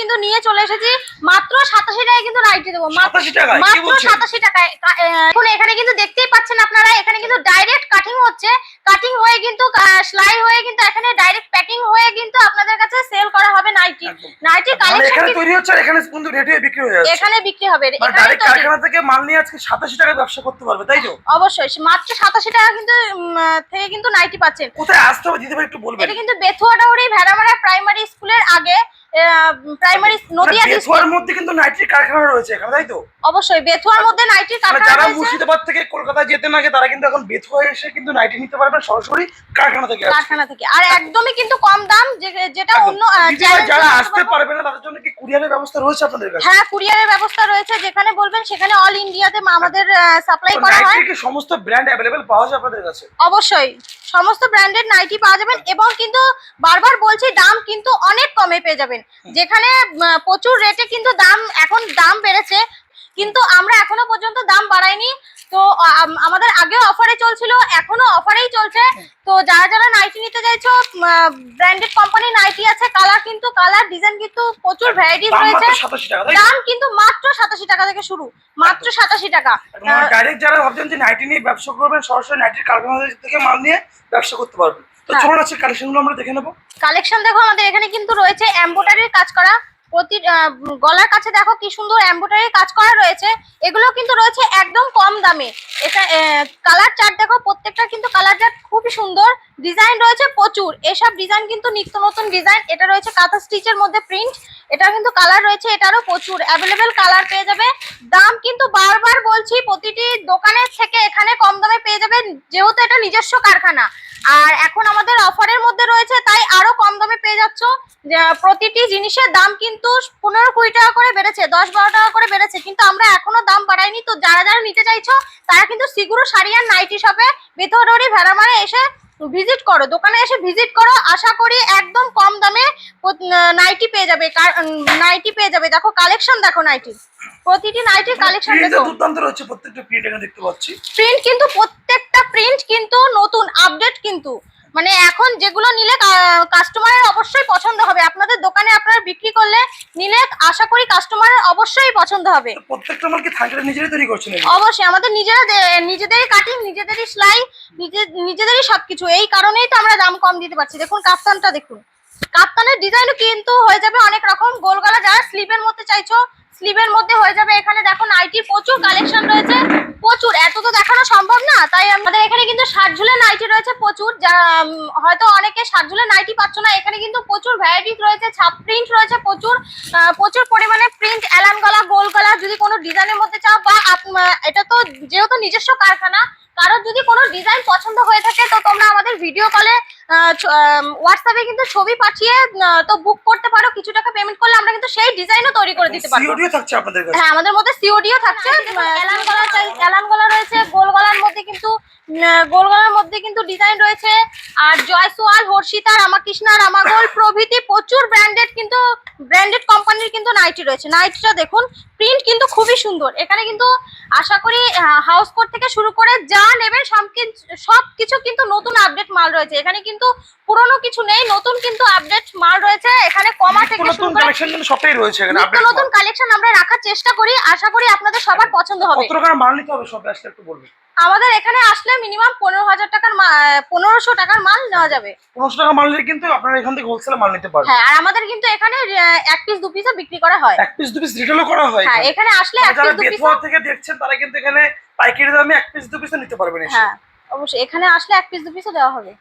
কিন্তু নিয়ে চলে এসেছি মাত্র 87 টাকায় কিন্তু নাইটি দেবো, মাত্র 87 টাকায়। এখন এখানে কিন্তু দেখতেই পাচ্ছেন আপনারা, এখানে কিন্তু ডাইরেক্ট কাটিং হচ্ছে, কাটিং হয়ে কিন্তু সেলাই হয়ে কিন্তু এখানে ডাইরেক্ট প্যাকিং হয়ে কিন্তু আপনাদের কাছে সেল করা হবে নাইটি। নাইটি কালেকশন এখানে তৈরি হচ্ছে, এখানে কিন্তু রেডি হয়ে বিক্রি হয়ে যাচ্ছে, এখানে বিক্রি হবে। মানে ডাইরেক্ট কারখানা থেকে মাল নিয়ে আজকে 87 টাকায় ব্যবসা করতে পারবে, তাই তো? অবশ্যই মাত্র 87 টাকা কিন্তু থেকে কিন্তু নাইটি পাচ্ছেন। কোথায় আসতে হবে দিদি ভাই একটু বলবেন? এটা কিন্তু বেথুয়াডাউরি ভেড়ামারা প্রাইমারি স্কুলের আগে, প্রাইমারি নদিয়া বেথুয়ার মধ্যে কিন্তু নাইটির কারখানা রয়েছে এখানে, তাই তো? অবশ্যই বেথুয়ার মধ্যে নাইটির কারখানা যারা রয়েছে। মুর্শিদাবাদ থেকে কলকাতা যেতে না তারা কিন্তু এখন বেথুয়া এসে কিন্তু নাইটি নিতে পারবেন সরাসরি কারখানা থেকে। আর একদমই কিন্তু কম দাম, যেটা অন্য যারা আসতে পারবে না তাদের জন্য কি কুরিয়ারের ব্যবস্থা রয়েছে আপনাদের কাছে? হ্যাঁ, কুরিয়ারের ব্যবস্থা রয়েছে, যেখানে বলবেন সেখানে অল ইন্ডিয়াতে আমাদের সাপ্লাই করা হয়। নাইটির কি সমস্ত ব্র্যান্ড अवेलेबल পাওয়া যায় আপনাদের কাছে? অবশ্যই সমস্ত ব্র্যান্ডেড নাইটি পাওয়া যাবেন, এবং কিন্তু বারবার বলছি দাম কিন্তু অনেক কমে পেয়ে যাবেন। যেখানে প্রচুর রেটে কিন্তু এখন দাম বেড়েছে, কিন্তু আমরা এখনো পর্যন্ত দাম বাড়াইনি। তো আমাদের আগেও অফারে চলছিল, এখনো অফারেই চলছে। তো যারা যারা নাইটি নিতে চাইছো, ব্র্যান্ডেড কোম্পানি নাইটি আছে, কালার ডিজাইন কিন্তু প্রচুর ভ্যারাইটিস রয়েছে। দাম কিন্তু মাত্র 87 টাকা থেকে শুরু, মাত্র 87 টাকা। ডাইরেক্ট যারা ভাবছেন যে নাইটি নিয়ে ব্যবসা করবেন, সরাসরি নাইটির কারখানা থেকে মাল নিয়ে ব্যবসা করতে পারবেন। তো চলুন আজকে কালেকশনগুলো আমরা দেখে নেব। কালেকশন দেখো, আমাদের এখানে কিন্তু রয়েছে এমব্রয়ডারির কাজ করা, প্রতি গলার কাছে দেখো কি সুন্দর এমব্রয়ডারির কাজ করা রয়েছে। এগুলো কিন্তু রয়েছে একদম কম দামে। এটা কালার চার্ট দেখো, প্রত্যেকটা কিন্তু কালার চার্ট খুবই সুন্দর, ডিজাইন রয়েছে প্রচুর। এসব ডিজাইন কিন্তু নিত্য নতুন ডিজাইন। এটা রয়েছে কাঁথা স্টিচের মধ্যে প্রিন্ট, এটা কিন্তু কালার রয়েছে, এটারও প্রচুর অ্যাভেলেবেল কালার পেয়ে যাবে। দাম কিন্তু বারবার বলছি, প্রতিটি দোকানের থেকে এখানে কম দামে পেয়ে যাবেন, যেহেতু এটা নিজস্ব কারখানা। আর এখন আমাদের অফারের মধ্যে রয়েছে, তাই আরো কম দামে পেয়ে যাচ্ছ। প্রতিটি জিনিসের দাম কিন্তু 15-20 টাকা করে বেড়েছে, 10-12 টাকা করে বেড়েছে, কিন্তু আমরা এখনো দাম বাড়াইনি। তো যারা যারা নিতে চাইছো তারা কিন্তু সিগুরু শাড়ি আর নাইটি শপে বেথুয়াডাউরি ভেড়ামারা এসে ভিজিট করো, দোকানে এসে ভিজিট করো। আশা করি একদম কম দামে নাইটি পেয়ে যাবে, নাইটি পেয়ে যাবে। দেখো কালেকশন দেখো, নাইটি প্রতিটি নাইটির কালেকশন দেখো, দুর্দান্ত রয়েছে। প্রত্যেকটা প্রিন্ট এখানে দেখতে পাচ্ছি, প্রিন্ট কিন্তু প্রত্যেকটা প্রিন্ট কিন্তু নতুন আপডেট, কিন্তু মানে এখন যেগুলো নিলে কাস্টমারের অবশ্যই পছন্দ হবে। আপনাদের দোকানে আপনারা বিক্রি করলে নিলে আশা করি কাস্টমারের অবশ্যই পছন্দ হবে। প্রত্যেকটা মাল কি থানকাটা নিজেরাই তৈরি করছেন? অবশ্যই আমাদের নিজেদেরই কাটিং, নিজেদেরই সেলাই, নিজেদেরই সবকিছু। এই কারণেই তো আমরা দাম কম দিতে পারছি। দেখুন কাফতানটা দেখুন, কাফতানের ডিজাইনও কিন্তু হয়ে যাবে অনেক রকম। গোলগলা যারা স্লিভের মধ্যে চাইছো, স্লিভের মধ্যে হয়ে যাবে। এখানে দেখো নাইটির প্রচুর কালেকশন রয়েছে, প্রচুর, এত তো দেখানো সম্ভব না। তাই আমাদের এখানে কিন্তু 60 ঝুলের নাইটি রয়েছে প্রচুর। যা হয়তো অনেকে 60 ঝুলের নাইটি পাচ্ছ না, এখানে কিন্তু প্রচুর ভ্যারাইটিস রয়েছে। ছাপ প্রিন্ট রয়েছে প্রচুর, প্রচুর পরিমাণে প্রিন্ট, এলান গলা, গোল গলা, যদি কোনো ডিজাইনের মধ্যে চাও, বা এটা তো যেহেতু নিজস্ব কারখানা, কারোর যদি কোনো ডিজাইন পছন্দ হয়ে থাকে তো তোমরা আমাদের ভিডিও কলে হোয়াটসঅ্যাপে কিন্তু ছবি পাঠিয়ে তো বুক করতে পারো। কিছু টাকা পেমেন্ট করলে আমরা কিন্তু সেই ডিজাইনও তৈরি করে দিতে পারবো। সিওডিও থাকছে আপনাদের কাছে? হ্যাঁ, আমাদের মধ্যে সিওডিও থাকছে। এলান গলা রয়েছে, গোল গলার মধ্যে কিন্তু ডিজাইন রয়েছে। আর জয়সওয়াল, হর্ষিতা, রামাকৃষ্ণা, রামাগোল প্রভৃতি প্রচুর ব্র্যান্ডেড কোম্পানির কিন্তু নাইটি রয়েছে। নাইটিটা দেখুন, প্রিন্ট কিন্তু খুবই সুন্দর। এখানে কিন্তু আশা করি হাউস কোট থেকে শুরু করে যা নেবেন সবকিছু কিন্তু নতুন আপডেট মাল রয়েছে। এখানে কিন্তু পুরনো কিছু নেই, নতুন কিন্তু আপডেট মাল রয়েছে। এখানে কমা থেকে শুরু করে সবটাই রয়েছে, এখানে নতুন কালেকশন আমরা রাখার চেষ্টা করি। আশা করি আপনাদের সবার পছন্দ হবে। কত টাকার মাল নিতে হবে সব আসলে একটু বলবেন? আমাদের এখানে আসলে মিনিমাম 15,000 টাকার 1500 টাকার মাল নেওয়া যাবে। 1500 টাকা মাল নিলে কিন্তু আপনারা এখান থেকে হোলসেলে মাল নিতে পারবেন। হ্যাঁ, আর আমাদের কিন্তু এখানে এক পিস দু পিসে বিক্রি করা হয়। এক পিস দু পিস রিটেলও করা হয়। হ্যাঁ, এখানে আসলে এক পিস দু পিস থেকে দেখছেন তারা কিন্তু এখানে পাইকারি দামে এক পিস দু পিসে নিতে পারবেন। হ্যাঁ, অবশ্যই এখানে আসলে এক পিস দু পিসও দেওয়া হবে।